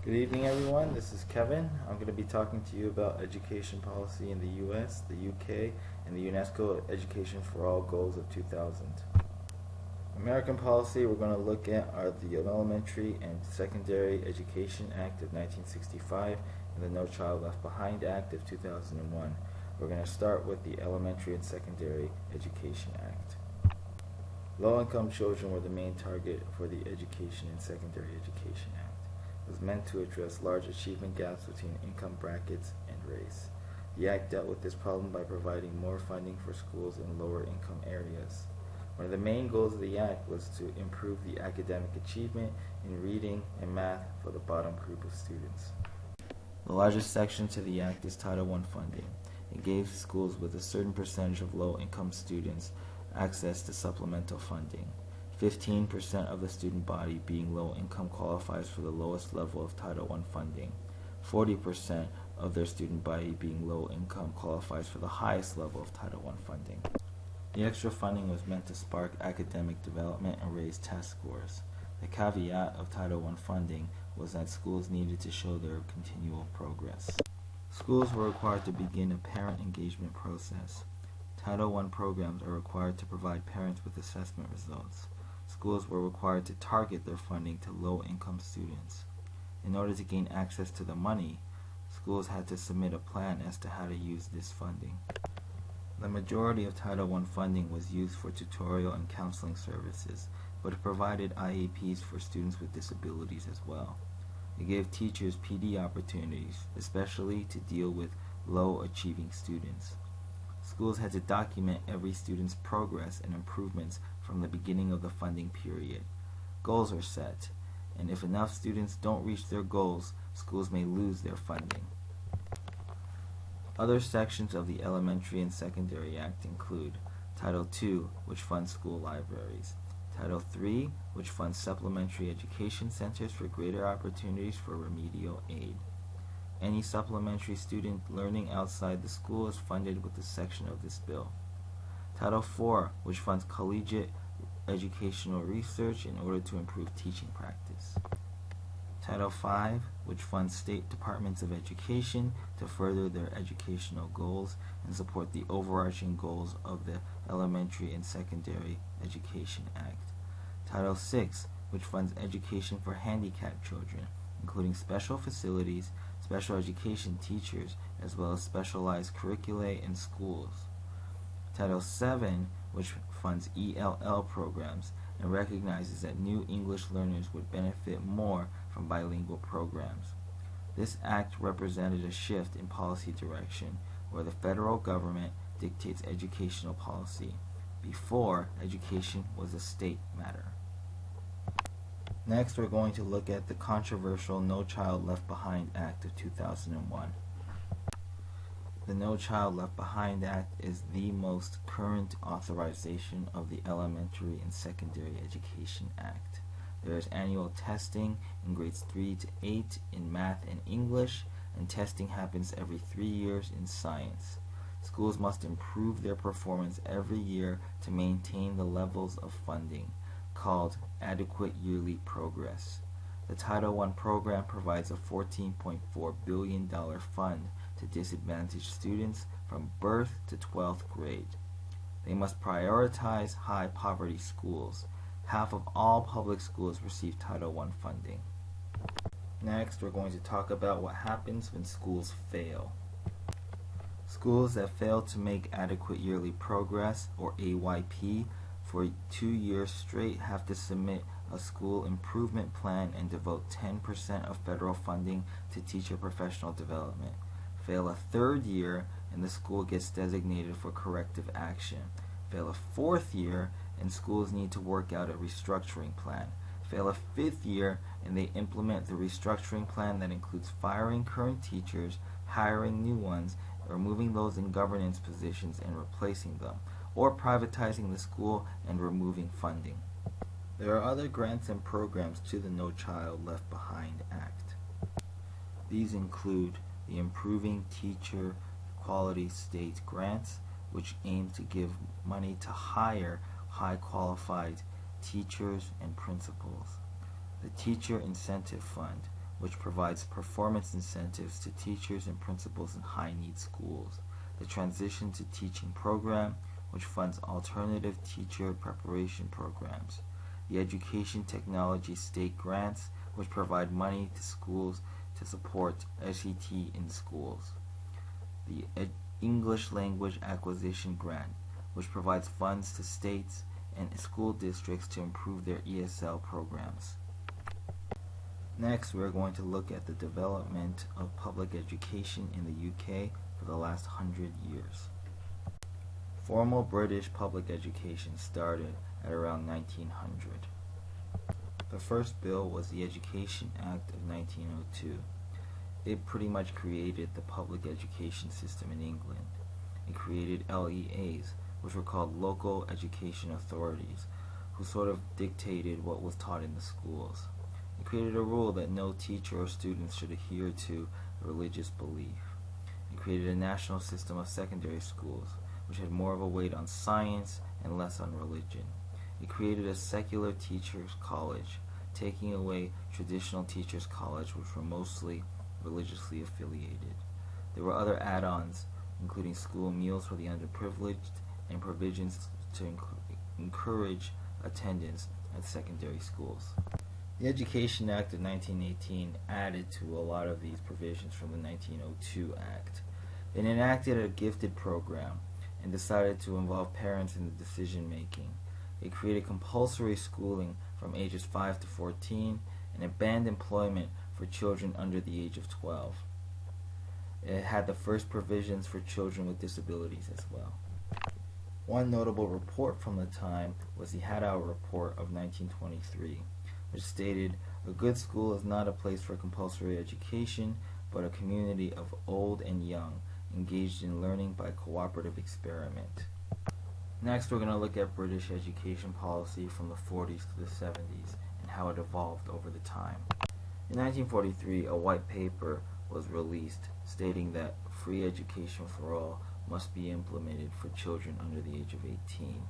Good evening, everyone. This is Kevin. I'm going to be talking to you about education policy in the U.S., the U.K., and the UNESCO Education for All Goals of 2000. American policy we're going to look at are the Elementary and Secondary Education Act of 1965 and the No Child Left Behind Act of 2001. We're going to start with the Elementary and Secondary Education Act. Low-income children were the main target for the Education and Secondary Education Act. It was meant to address large achievement gaps between income brackets and race. The Act dealt with this problem by providing more funding for schools in lower income areas. One of the main goals of the Act was to improve the academic achievement in reading and math for the bottom group of students. The largest section to the Act is Title I funding. It gave schools with a certain percentage of low-income students access to supplemental funding. 15% of the student body being low income qualifies for the lowest level of Title I funding. 40% of their student body being low income qualifies for the highest level of Title I funding. The extra funding was meant to spark academic development and raise test scores. The caveat of Title I funding was that schools needed to show their continual progress. Schools were required to begin a parent engagement process. Title I programs are required to provide parents with assessment results. Schools were required to target their funding to low-income students. In order to gain access to the money, schools had to submit a plan as to how to use this funding. The majority of Title I funding was used for tutorial and counseling services, but it provided IEPs for students with disabilities as well. It gave teachers PD opportunities, especially to deal with low-achieving students. Schools had to document every student's progress and improvements from the beginning of the funding period. Goals are set, and if enough students don't reach their goals, schools may lose their funding. Other sections of the Elementary and Secondary Act include Title II, which funds school libraries, Title III, which funds supplementary education centers for greater opportunities for remedial aid. Any supplementary student learning outside the school is funded with a section of this bill. Title IV, which funds collegiate educational research in order to improve teaching practice. Title V, which funds state departments of education to further their educational goals and support the overarching goals of the Elementary and Secondary Education Act. Title VI, which funds education for handicapped children, including special facilities, special education teachers, as well as specialized curriculae in schools. Title VII, which funds ELL programs and recognizes that new English learners would benefit more from bilingual programs. This act represented a shift in policy direction, where the federal government dictates educational policy. Before, education was a state matter. Next, we're going to look at the controversial No Child Left Behind Act of 2001. The No Child Left Behind Act is the most current authorization of the Elementary and Secondary Education Act. There is annual testing in grades 3 to 8 in math and English, and testing happens every 3 years in science. Schools must improve their performance every year to maintain the levels of funding, called adequate yearly progress. The Title I program provides a $14.4 billion fund to disadvantaged students from birth to 12th grade. They must prioritize high poverty schools. Half of all public schools receive Title I funding. Next, we're going to talk about what happens when schools fail. Schools that fail to make adequate yearly progress, or AYP, for 2 years straight have to submit a school improvement plan and devote 10% of federal funding to teacher professional development. Fail a third year and the school gets designated for corrective action. Fail a fourth year and schools need to work out a restructuring plan. Fail a fifth year and they implement the restructuring plan that includes firing current teachers, hiring new ones, removing those in governance positions and replacing them, or privatizing the school and removing funding. There are other grants and programs to the No Child Left Behind Act. These include the Improving Teacher Quality State Grants, which aim to give money to hire high-qualified teachers and principals. The Teacher Incentive Fund, which provides performance incentives to teachers and principals in high-need schools. The Transition to Teaching Program, which funds alternative teacher preparation programs. The Education Technology State Grants, which provide money to schools to support SET in schools. The English Language Acquisition Grant, which provides funds to states and school districts to improve their ESL programs. Next, we're going to look at the development of public education in the UK for the last 100 years. Formal British public education started at around 1900. The first bill was the Education Act of 1902. It pretty much created the public education system in England. It created LEAs, which were called local education authorities, who sort of dictated what was taught in the schools. It created a rule that no teacher or student should adhere to a religious belief. It created a national system of secondary schools, which had more of a weight on science and less on religion. It created a secular teachers' college, taking away traditional teachers' college, which were mostly religiously affiliated. There were other add-ons, including school meals for the underprivileged and provisions to encourage attendance at secondary schools. The Education Act of 1918 added to a lot of these provisions from the 1902 Act. It enacted a gifted program and decided to involve parents in the decision making. It created compulsory schooling from ages 5 to 14 and it banned employment for children under the age of 12. It had the first provisions for children with disabilities as well. One notable report from the time was the Haddow Report of 1923, which stated, "A good school is not a place for compulsory education, but a community of old and young, engaged in learning by cooperative experiment." Next, we're going to look at British education policy from the 40s to the 70s and how it evolved over the time. In 1943, a white paper was released stating that free education for all must be implemented for children under the age of 18.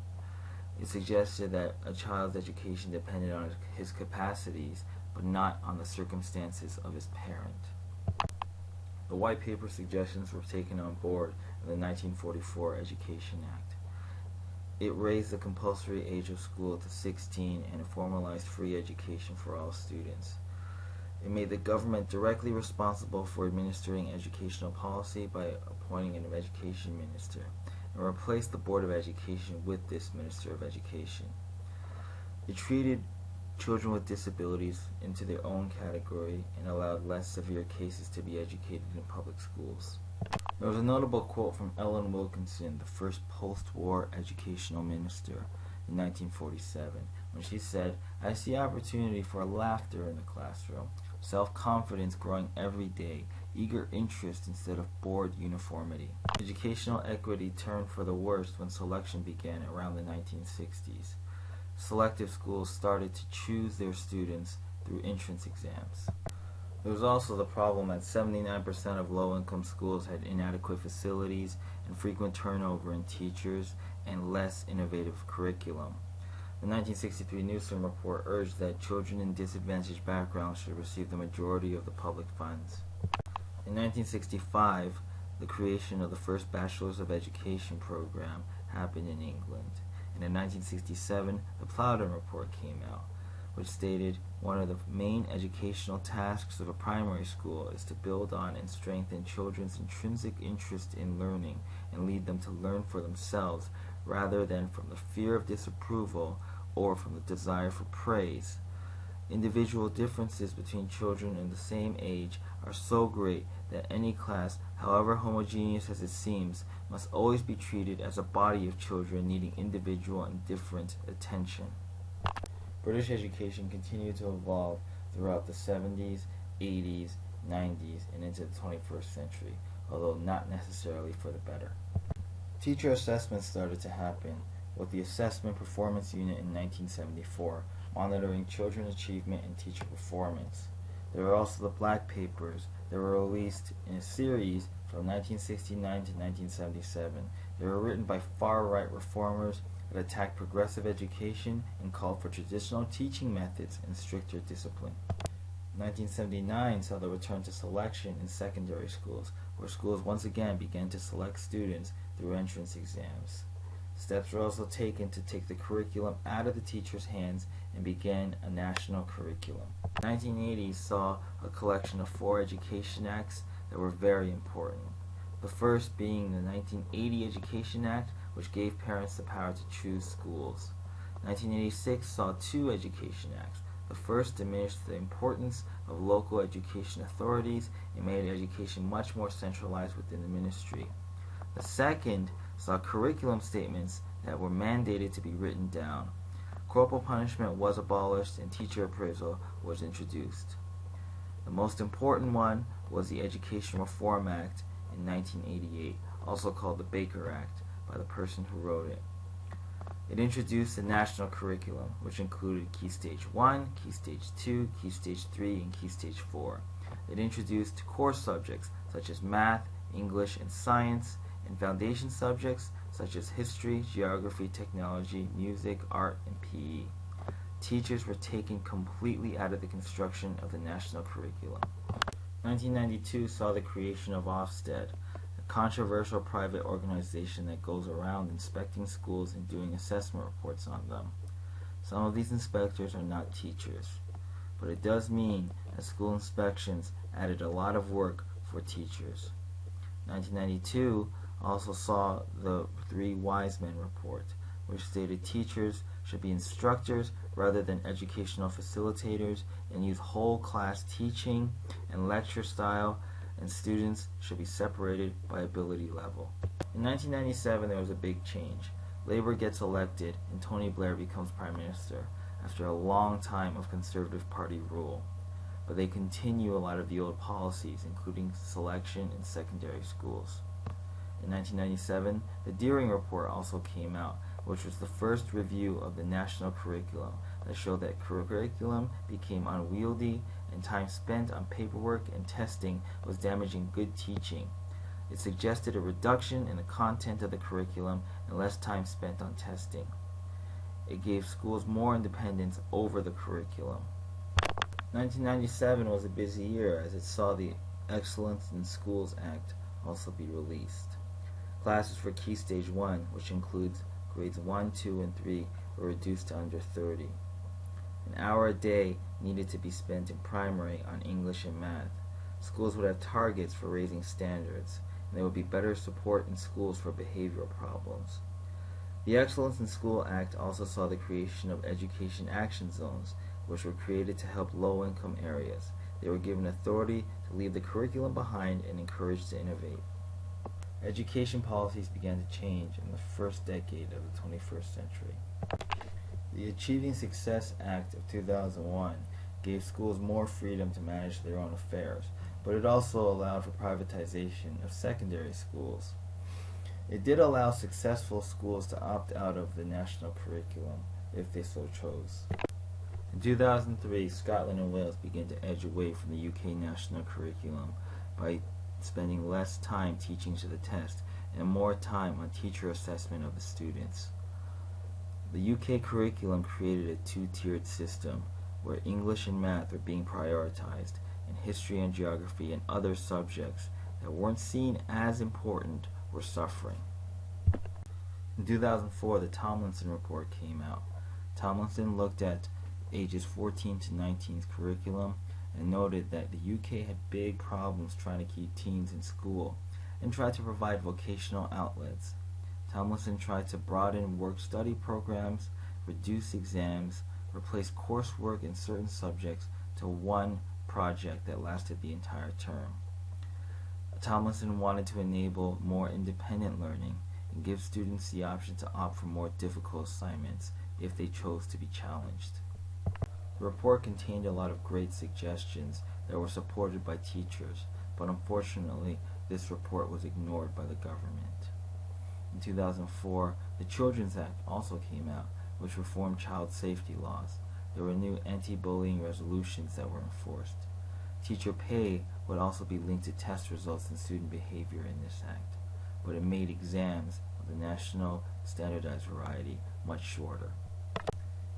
It suggested that a child's education depended on his capacities, but not on the circumstances of his parent. The white paper suggestions were taken on board in the 1944 Education Act. It raised the compulsory age of school to 16 and formalized free education for all students. It made the government directly responsible for administering educational policy by appointing an education minister, and replaced the Board of Education with this Minister of Education. It treated children with disabilities into their own category and allowed less severe cases to be educated in public schools. There was a notable quote from Ellen Wilkinson, the first post-war educational minister, in 1947, when she said, "I see opportunity for laughter in the classroom, self-confidence growing every day, eager interest instead of bored uniformity." Educational equity turned for the worst when selection began around the 1960s. Selective schools started to choose their students through entrance exams. There was also the problem that 79% of low-income schools had inadequate facilities and frequent turnover in teachers and less innovative curriculum. The 1963 Newsom report urged that children in disadvantaged backgrounds should receive the majority of the public funds. In 1965, the creation of the first Bachelors of Education program happened in England. And in 1967, the Plowden report came out, which stated one of the main educational tasks of a primary school is to build on and strengthen children's intrinsic interest in learning and lead them to learn for themselves rather than from the fear of disapproval or from the desire for praise. Individual differences between children in the same age are so great that any class, however homogeneous as it seems, must always be treated as a body of children needing individual and different attention. British education continued to evolve throughout the 70s, 80s, 90s, and into the 21st century, although not necessarily for the better. Teacher assessments started to happen, with the Assessment Performance Unit in 1974, monitoring children's achievement and teacher performance. There were also the Black Papers that were released in a series from 1969 to 1977. They were written by far-right reformers that attacked progressive education and called for traditional teaching methods and stricter discipline. 1979 saw the return to selection in secondary schools, where schools once again began to select students through entrance exams. Steps were also taken to take the curriculum out of the teachers' hands and begin a national curriculum. 1980 saw a collection of 4 education acts that were very important. The first being the 1980 Education Act, which gave parents the power to choose schools. 1986 saw 2 education acts. The first diminished the importance of local education authorities and made education much more centralized within the ministry. The second saw curriculum statements that were mandated to be written down. Corporal punishment was abolished and teacher appraisal was introduced. The most important one was the Education Reform Act in 1988, also called the Baker Act, by the person who wrote it. It introduced the national curriculum, which included Key Stage 1, Key Stage 2, Key Stage 3, and Key Stage 4. It introduced core subjects such as math, English, and science, and foundation subjects such as history, geography, technology, music, art, and PE. Teachers were taken completely out of the construction of the national curriculum. 1992 saw the creation of Ofsted, a controversial private organization that goes around inspecting schools and doing assessment reports on them. Some of these inspectors are not teachers, but it does mean that school inspections added a lot of work for teachers. 1992 also saw the 3 Wise Men report, which stated teachers should be instructors rather than educational facilitators and use whole class teaching and lecture style, and students should be separated by ability level. In 1997 there was a big change. Labor gets elected and Tony Blair becomes Prime Minister after a long time of Conservative Party rule. But they continue a lot of the old policies, including selection in secondary schools. In 1997, the Deering Report also came out, which was the first review of the national curriculum that showed that curriculum became unwieldy and time spent on paperwork and testing was damaging good teaching. It suggested a reduction in the content of the curriculum and less time spent on testing. It gave schools more independence over the curriculum. 1997 was a busy year as it saw the Excellence in Schools Act also be released. Classes for Key Stage 1, which includes grades 1, 2, and 3, were reduced to under 30. An hour a day needed to be spent in primary on English and math. Schools would have targets for raising standards, and there would be better support in schools for behavioral problems. The Excellence in School Act also saw the creation of education action zones, which were created to help low-income areas. They were given authority to leave the curriculum behind and encouraged to innovate. Education policies began to change in the first decade of the 21st century. The Achieving Success Act of 2001 gave schools more freedom to manage their own affairs, but it also allowed for privatization of secondary schools. It did allow successful schools to opt out of the national curriculum if they so chose. In 2003, Scotland and Wales began to edge away from the UK national curriculum by spending less time teaching to the test and more time on teacher assessment of the students. The UK curriculum created a 2-tiered system where English and math were being prioritized and history and geography and other subjects that weren't seen as important were suffering. In 2004, the Tomlinson Report came out. Tomlinson looked at ages 14 to 19's curriculum and noted that the UK had big problems trying to keep teens in school and tried to provide vocational outlets. Tomlinson tried to broaden work-study programs, reduce exams, replace coursework in certain subjects to one project that lasted the entire term. Tomlinson wanted to enable more independent learning and give students the option to opt for more difficult assignments if they chose to be challenged. The report contained a lot of great suggestions that were supported by teachers, but unfortunately, this report was ignored by the government. In 2004, the Children's Act also came out, which reformed child safety laws. There were new anti-bullying resolutions that were enforced. Teacher pay would also be linked to test results and student behavior in this act, but it made exams of the national standardized variety much shorter.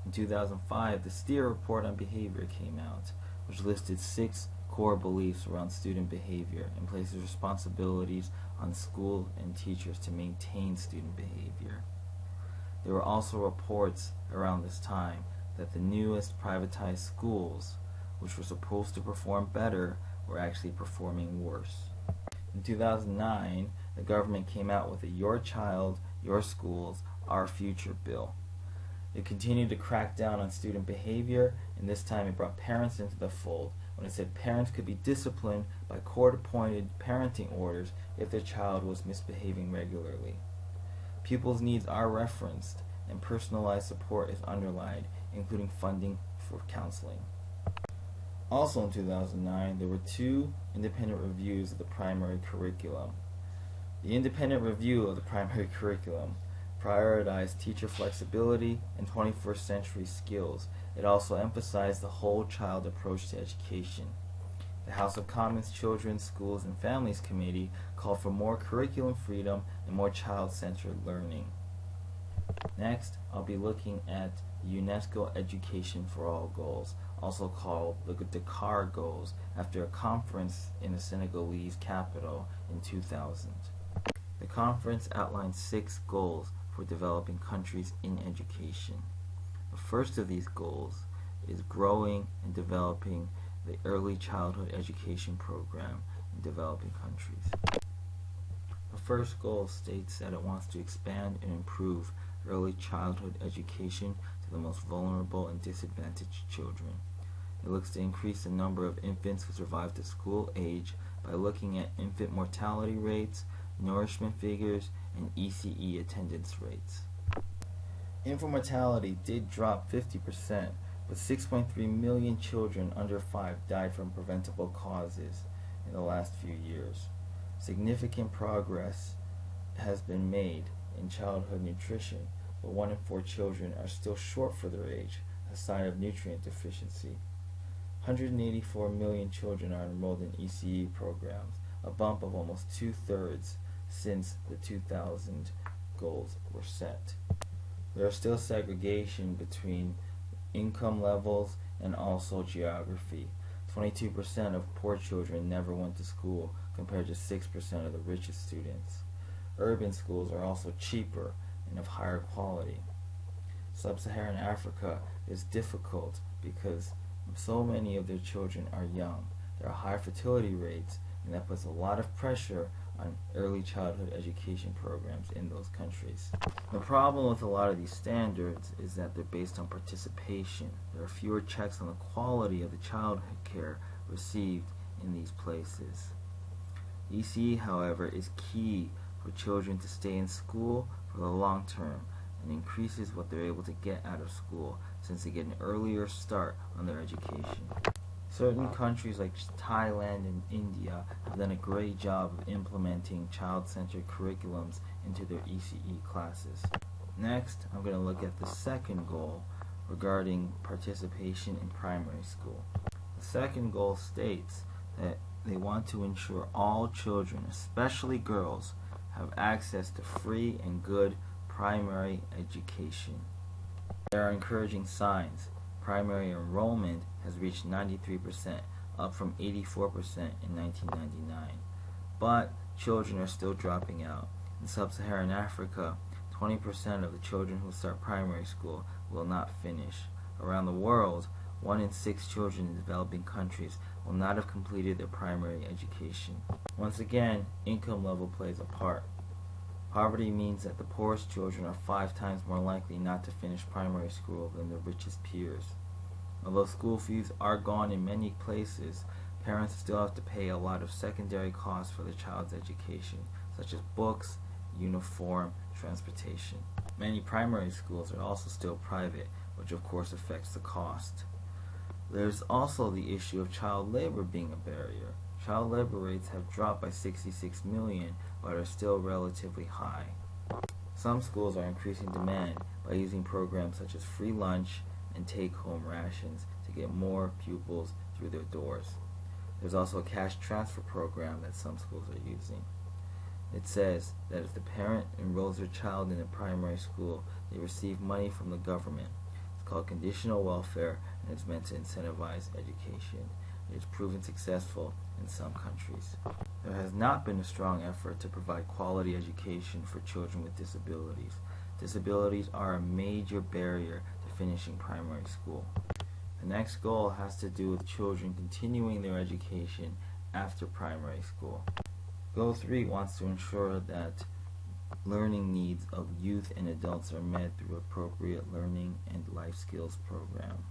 In 2005, the Steer Report on Behavior came out, which listed 6 core beliefs around student behavior and places responsibilities on school and teachers to maintain student behavior. There were also reports around this time that the newest privatized schools, which were supposed to perform better, were actually performing worse. In 2009, the government came out with a Your Child, Your Schools, Our Future bill. It continued to crack down on student behavior, and this time it brought parents into the fold when it said parents could be disciplined by court-appointed parenting orders if their child was misbehaving regularly. Pupils' needs are referenced, and personalized support is underlined, including funding for counseling. Also in 2009, there were 2 independent reviews of the primary curriculum. The independent review of the primary curriculum prioritized teacher flexibility and 21st century skills. It also emphasized the whole child approach to education. The House of Commons Children's, Schools, and Families Committee called for more curriculum freedom and more child-centered learning. Next, I'll be looking at the UNESCO Education for All goals, also called the Dakar goals, after a conference in the Senegalese capital in 2000. The conference outlined 6 goals for developing countries in education. The first of these goals is growing and developing the early childhood education program in developing countries. The first goal states that it wants to expand and improve early childhood education to the most vulnerable and disadvantaged children. It looks to increase the number of infants who survive to school age by looking at infant mortality rates, nourishment figures, and ECE attendance rates. Infant mortality did drop 50%, but 6.3 million children under 5 died from preventable causes in the last few years. Significant progress has been made in childhood nutrition, but 1 in 4 children are still short for their age, a sign of nutrient deficiency. 184 million children are enrolled in ECE programs, a bump of almost 2/3 since the 2000 goals were set. There are still segregation between income levels and also geography. 22% of poor children never went to school compared to 6% of the richest students. Urban schools are also cheaper and of higher quality. Sub-Saharan Africa is difficult because so many of their children are young. There are high fertility rates, and that puts a lot of pressure on early childhood education programs in those countries. The problem with a lot of these standards is that they're based on participation. There are fewer checks on the quality of the childhood care received in these places. ECE, however, is key for children to stay in school for the long term and increases what they're able to get out of school since they get an earlier start on their education. Certain countries like Thailand and India have done a great job of implementing child-centered curriculums into their ECE classes. Next, I'm going to look at the second goal regarding participation in primary school. The second goal states that they want to ensure all children, especially girls, have access to free and good primary education. There are encouraging signs. Primary enrollment has reached 93%, up from 84% in 1999. But children are still dropping out. In sub-Saharan Africa, 20% of the children who start primary school will not finish. Around the world, 1 in 6 children in developing countries will not have completed their primary education. Once again, income level plays a part. Poverty means that the poorest children are 5 times more likely not to finish primary school than their richest peers. Although school fees are gone in many places, parents still have to pay a lot of secondary costs for their child's education, such as books, uniform, transportation. Many primary schools are also still private, which of course affects the cost. There's also the issue of child labor being a barrier. Child labor rates have dropped by 66 million, but are still relatively high. Some schools are increasing demand by using programs such as free lunch and take-home rations to get more pupils through their doors. There's also a cash transfer program that some schools are using. It says that if the parent enrolls their child in a primary school, they receive money from the government. It's called conditional welfare, and is meant to incentivize education. It has proven successful in some countries. There has not been a strong effort to provide quality education for children with disabilities. Disabilities are a major barrier to finishing primary school. The next goal has to do with children continuing their education after primary school. Goal 3 wants to ensure that learning needs of youth and adults are met through appropriate learning and life skills program.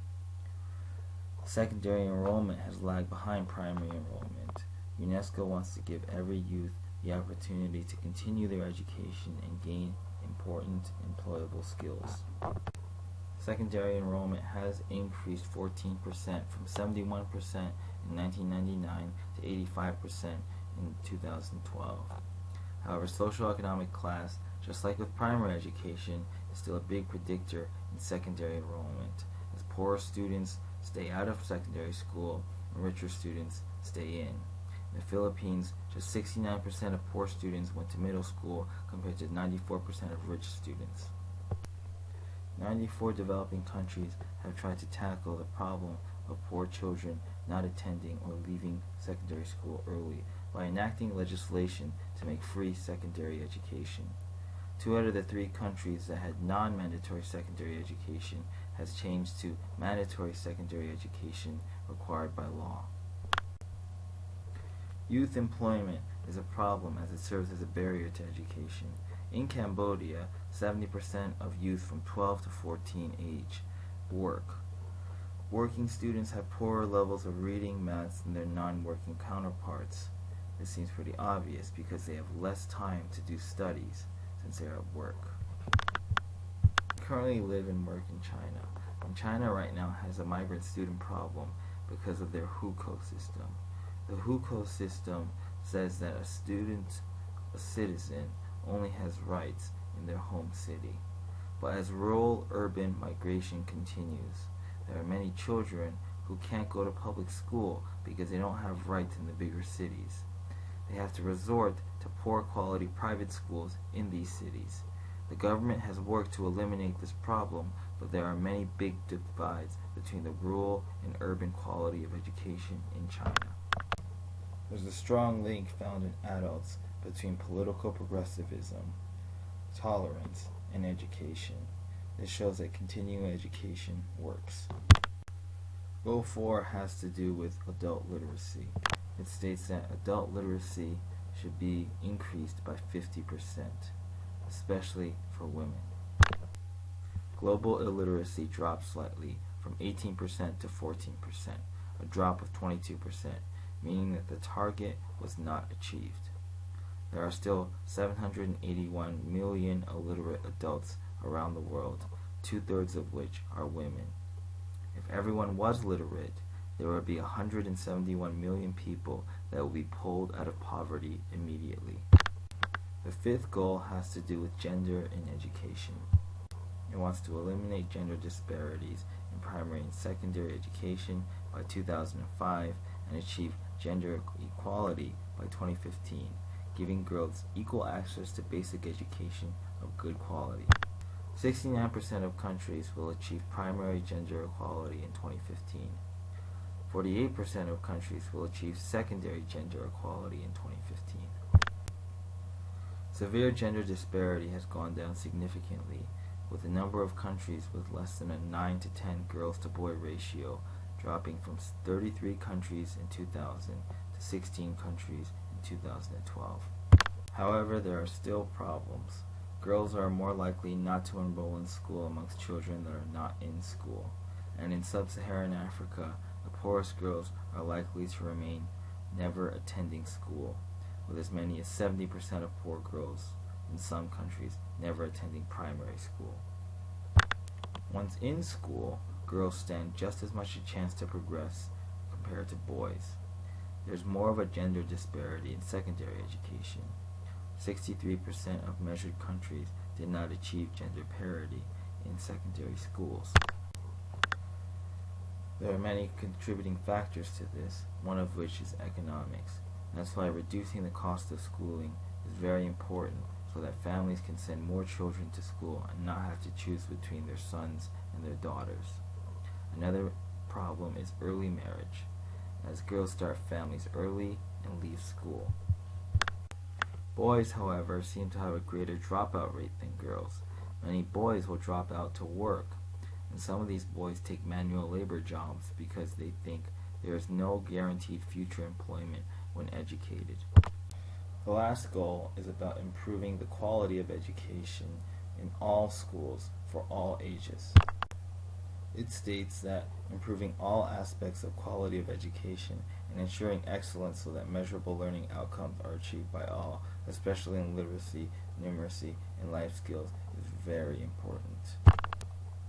Secondary enrollment has lagged behind primary enrollment. UNESCO wants to give every youth the opportunity to continue their education and gain important employable skills. Secondary enrollment has increased 14% from 71% in 1999 to 85% in 2012. However, socioeconomic class, just like with primary education, is still a big predictor in secondary enrollment, as poorer students stay out of secondary school and richer students stay in. In the Philippines, just 69% of poor students went to middle school compared to 94% of rich students. 94 developing countries have tried to tackle the problem of poor children not attending or leaving secondary school early by enacting legislation to make free secondary education. 2 out of the 3 countries that had non-mandatory secondary education has changed to mandatory secondary education required by law. Youth employment is a problem as it serves as a barrier to education. In Cambodia, 70% of youth from 12 to 14 age work. Working students have poorer levels of reading, maths than their non-working counterparts. This seems pretty obvious because they have less time to do studies since they are at work. I currently live and work in China. And China right now has a migrant student problem because of their hukou system. The hukou system says that a citizen, only has rights in their home city. But as rural-urban migration continues, there are many children who can't go to public school because they don't have rights in the bigger cities. They have to resort to poor quality private schools in these cities. The government has worked to eliminate this problem, but there are many big divides between the rural and urban quality of education in China. There's a strong link found in adults between political progressivism, tolerance, and education. This shows that continuing education works. Goal 4 has to do with adult literacy. It states that adult literacy should be increased by 50%, especially for women. Global illiteracy dropped slightly from 18% to 14%, a drop of 22%, meaning that the target was not achieved. There are still 781 million illiterate adults around the world, 2/3 of which are women. If everyone was literate, there would be 171 million people that would be pulled out of poverty immediately. The 5th goal has to do with gender in education. It wants to eliminate gender disparities in primary and secondary education by 2005 and achieve gender equality by 2015, giving girls equal access to basic education of good quality. 69% of countries will achieve primary gender equality in 2015. 48% of countries will achieve secondary gender equality in 2015. Severe gender disparity has gone down significantly, with the number of countries with less than a 9 to 10 girls to boy ratio dropping from 33 countries in 2000 to 16 countries in 2012. However, there are still problems. Girls are more likely not to enroll in school amongst children that are not in school, and in sub-Saharan Africa, the poorest girls are likely to remain never attending school, with as many as 70% of poor girls in some countries never attending primary school. Once in school, girls stand just as much a chance to progress compared to boys. There's more of a gender disparity in secondary education. 63% of measured countries did not achieve gender parity in secondary schools. There are many contributing factors to this, one of which is economics. That's why reducing the cost of schooling is very important so that families can send more children to school and not have to choose between their sons and their daughters. Another problem is early marriage, as girls start families early and leave school. Boys, however, seem to have a greater dropout rate than girls. Many boys will drop out to work, and some of these boys take manual labor jobs because they think there is no guaranteed future employment when educated. The last goal is about improving the quality of education in all schools for all ages. It states that improving all aspects of quality of education and ensuring excellence so that measurable learning outcomes are achieved by all, especially in literacy, numeracy, and life skills, is very important.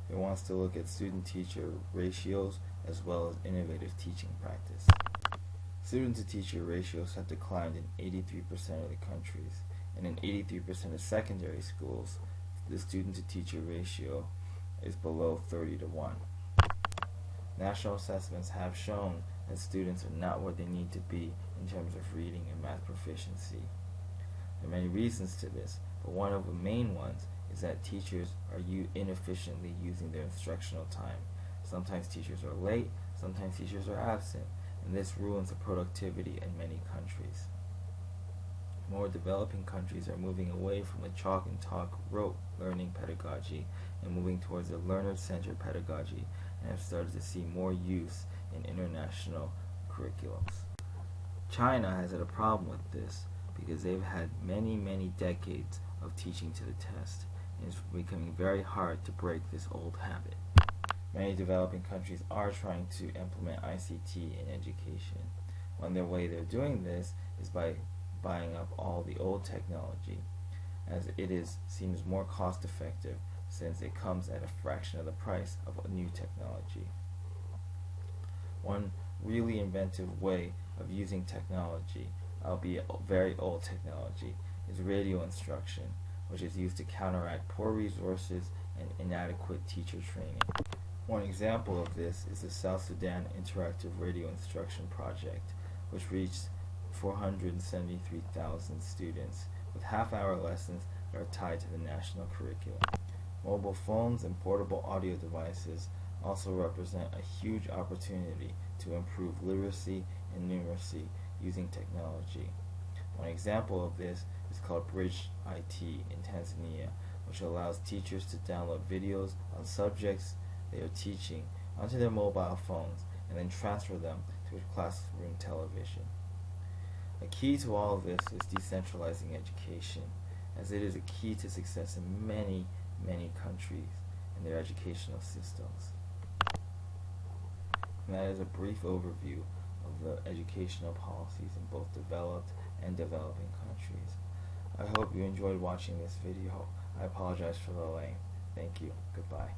It wants to look at student-teacher ratios as well as innovative teaching practice. Student-to-teacher ratios have declined in 83% of the countries, and in 83% of secondary schools, the student-to-teacher ratio is below 30-1. National assessments have shown that students are not where they need to be in terms of reading and math proficiency. There are many reasons to this, but one of the main ones is that teachers are inefficiently using their instructional time. Sometimes teachers are late, sometimes teachers are absent, and this ruins the productivity in many countries. More developing countries are moving away from the chalk and talk rote learning pedagogy and moving towards a learner-centered pedagogy, and have started to see more use in international curriculums. China has had a problem with this because they've had many decades of teaching to the test, and it's becoming very hard to break this old habit. Many developing countries are trying to implement ICT in education. One way they're doing this is by buying up all the old technology, as seems more cost effective since it comes at a fraction of the price of a new technology. One really inventive way of using technology, albeit very old technology, is radio instruction, which is used to counteract poor resources and inadequate teacher training. One example of this is the South Sudan Interactive Radio Instruction Project, which reached 473,000 students with half-hour lessons that are tied to the national curriculum. Mobile phones and portable audio devices also represent a huge opportunity to improve literacy and numeracy using technology. One example of this is called Bridge IT in Tanzania, which allows teachers to download videos on subjects they are teaching onto their mobile phones and then transfer them to a classroom television. A key to all of this is decentralizing education, as it is a key to success in many countries and their educational systems. And that is a brief overview of the educational policies in both developed and developing countries. I hope you enjoyed watching this video. I apologize for the length. Thank you. Goodbye.